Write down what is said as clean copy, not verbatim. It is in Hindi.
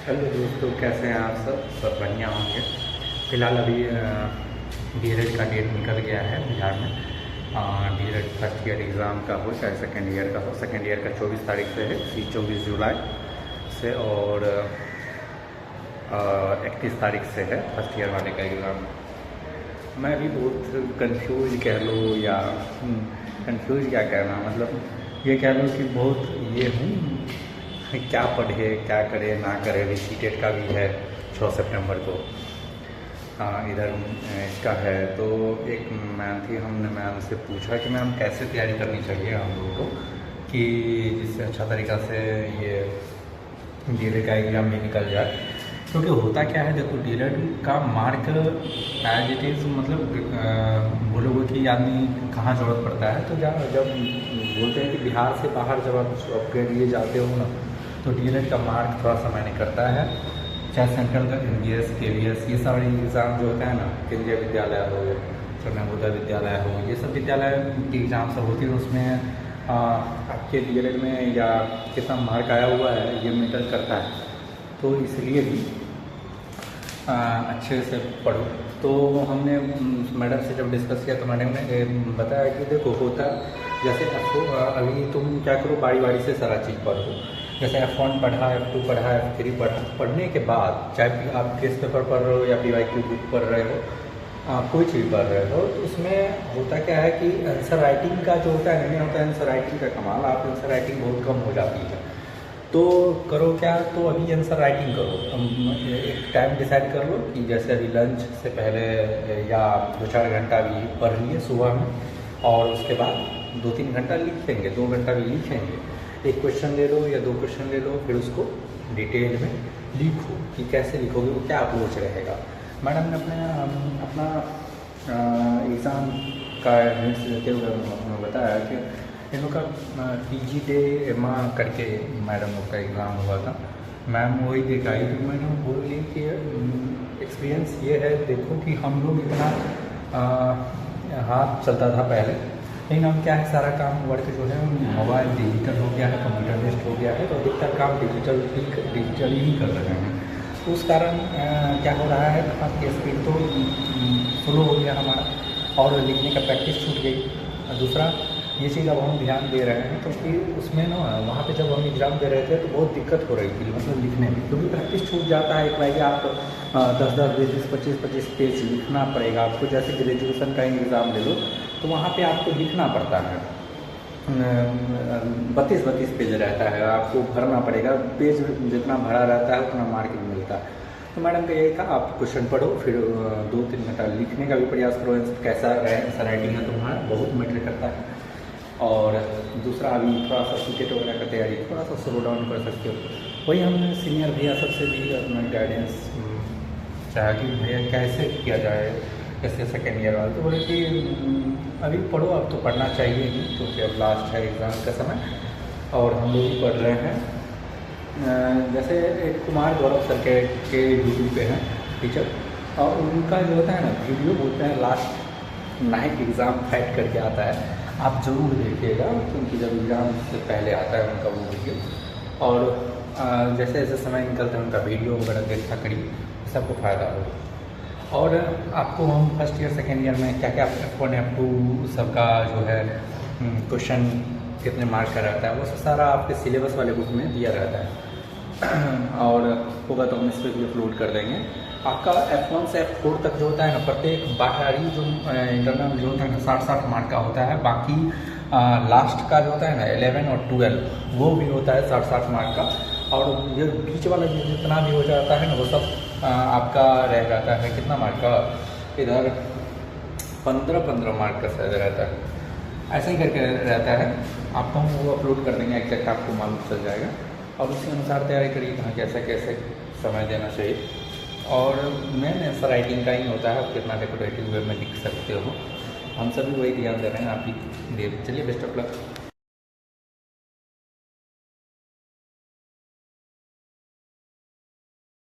हेलो दोस्तों, कैसे हैं आप सब बढ़िया होंगे। फ़िलहाल अभी डीएलएड का डेट निकल गया है बिहार में। डीएलएड फर्स्ट ईयर एग्ज़ाम का हो चाहे सेकेंड ईयर का हो। सेकेंड ईयर का 24 तारीख से है, 24 जुलाई से, और 31 तारीख से है फर्स्ट ईयर वाले का एग्ज़ाम। मैं अभी बहुत कंफ्यूज कह लो या कंफ्यूज क्या कहना, मतलब ये कह लो कि बहुत ये हूँ क्या पढ़े क्या करे ना करे। अभी सीटेट का भी है 6 सितंबर को। इधर इसका है। तो एक मैम थी, हमने मैम से पूछा कि मैम कैसे तैयारी करनी चाहिए हम लोगों को कि जिससे अच्छा तरीक़ा से ये डीएलएड का एग्ज़ाम भी निकल जाए। क्योंकि होता क्या है, देखो डीएलएड का मार्क एज इट इज़, मतलब बोलोगे कि आदमी कहाँ ज़रूरत पड़ता है, तो जब बोलते हैं कि बिहार से बाहर जब आप जॉब के लिए जाते हो ना, तो डीएलएड का मार्क थोड़ा सा मायने करता है। चाहे सेंट्रल का एमबीएस, केवीएस, ये सारे एग्ज़ाम जो होते हैं ना, केंद्रीय विद्यालय हो, नवोदय विद्यालय हो, ये सब विद्यालय की एग्ज़ाम सब होती है। उसमें आपके डीएलएड में या कितना मार्क आया हुआ है ये मैटर करता है। तो इसलिए भी अच्छे से पढ़ो। तो हमने मैडम से जब डिस्कस किया तो मैडम ने बताया कि देखो होता जैसे अभी तुम क्या करो, बारी बारी से सारा चीज़ पढ़ो। जैसे F1 पढ़ा, F2 पढ़ा, F3 पढ़ा, पढ़ने के बाद चाहे आप केस पेपर पढ़ रहे हो या PYQ बुक पढ़ रहे हो, कोई चीज़ पढ़ रहे हो, तो उसमें होता क्या है कि आंसर राइटिंग का जो होता है, नहीं होता है आंसर राइटिंग का कमाल। आप आंसर राइटिंग बहुत कम हो जाती है, तो करो क्या, तो अभी आंसर राइटिंग करो। एक टाइम डिसाइड कर लो कि जैसे अभी लंच से पहले या 2-4 घंटा भी पढ़ लिए सुबह में, और उसके बाद 2-3 घंटा लिखेंगे, 2 घंटा भी लिखेंगे। एक क्वेश्चन ले लो या 2 क्वेश्चन ले लो, फिर उसको डिटेल में लिखो कि कैसे लिखोगे, वो क्या अप्रोच रहेगा। मैडम ने अपना एग्ज़ाम का नोट्स देते हुए बताया कि इन लोग का PG डे करके मैडम लोग का एग्ज़ाम हुआ था। मैम वही दिखाई, तो मैडम बोली कि एक्सपीरियंस ये है, देखो कि हम लोग इतना हाथ चलता था पहले, लेकिन अब क्या है, सारा काम वर्क जो है मोबाइल डिजिटल हो गया है, कंप्यूटर बेस्ड हो गया है, तो अधिकतर काम डिजिटल ही कर रहे हैं। तो उस कारण क्या हो रहा है, आपकी स्पीड तो स्लो हो गया हमारा, और लिखने का प्रैक्टिस छूट गई। दूसरा ये चीज़ अब हम ध्यान दे रहे हैं, क्योंकि उसमें ना वहाँ पे जब हम एग्ज़ाम दे रहे थे तो बहुत दिक्कत हो रही थी, मतलब लिखने में, क्योंकि प्रैक्टिस छूट जाता है। एक बार आप 10-10, 20-20, 25-25 पेज लिखना पड़ेगा आपको। जैसे ग्रेजुएशन का एग्ज़ाम ले लो, तो वहाँ पे आपको लिखना पड़ता है, 32-32 पेज रहता है, आपको भरना पड़ेगा। पेज जितना भरा रहता है उतना मार्क भी मिलता है। तो मैडम का यही था, आप क्वेश्चन पढ़ो, फिर 2-3 घंटा लिखने का भी प्रयास करो। कैसा आंसर राइटिंग है तुम्हारा, बहुत मैटर करता है। और दूसरा, अभी थोड़ा सा सीटेट वगैरह का तैयारी थोड़ा सा स्लो डाउन कर सकते हो। वही हमने सीनियर भैया सबसे भी अपना गाइडेंस चाहा कि भैया कैसे किया जाए, कैसे सेकेंड ईयर वाले। तो बोले कि अभी पढ़ो, अब तो पढ़ना चाहिए ही, क्योंकि अब लास्ट है एग्ज़ाम का समय, और हम लोग भी पढ़ रहे हैं। जैसे एक कुमार गौरव सर के यूट्यूब पे हैं टीचर, और उनका जो होता है ना वीडियो, बोलते हैं लास्ट नाइट एग्ज़ाम फाइट करके आता है, आप ज़रूर देखिएगा, क्योंकि जब एग्ज़ाम से पहले आता है उनका वो वीडियो। और जैसे जैसे समय निकलता है उनका वीडियो वगैरह देखा करिए, सबको फ़ायदा होगा। और आपको हम फर्स्ट ईयर सेकेंड ईयर में क्या क्या F1 F2 सबका जो है क्वेश्चन कितने मार्क का रहता है, वो सब सारा आपके सिलेबस वाले बुक में दिया रहता है। और होगा तो हम इस पर भी अपलोड कर देंगे। आपका F1 से F4 तक जो होता है ना, प्रत्येक बाहरी जो इंटरनल जो होता है ना 60-60 मार्क का होता है। बाकी लास्ट का जो होता है ना 11 और 12, वो भी होता है 60-60 मार्क का। और ये बीच वाला जितना भी हो जाता है ना, वो सब आपका रह जाता है कितना मार्क का, इधर 15-15 मार्क का शायद रहता है, ऐसा ही करके रहता है। आपको हम वो अपलोड कर देंगे, एग्जैक्ट आपको मालूम चल जाएगा, और उसी अनुसार तैयारी करिए कहाँ कैसे कैसे समय देना चाहिए। और मेन आंसर राइटिंग का ही होता है, आप कितना डेकोरेटिव वे में लिख सकते हो। हम सभी वही ध्यान दे रहे हैं, आप ही दे। चलिए, बेस्ट ऑफ लक।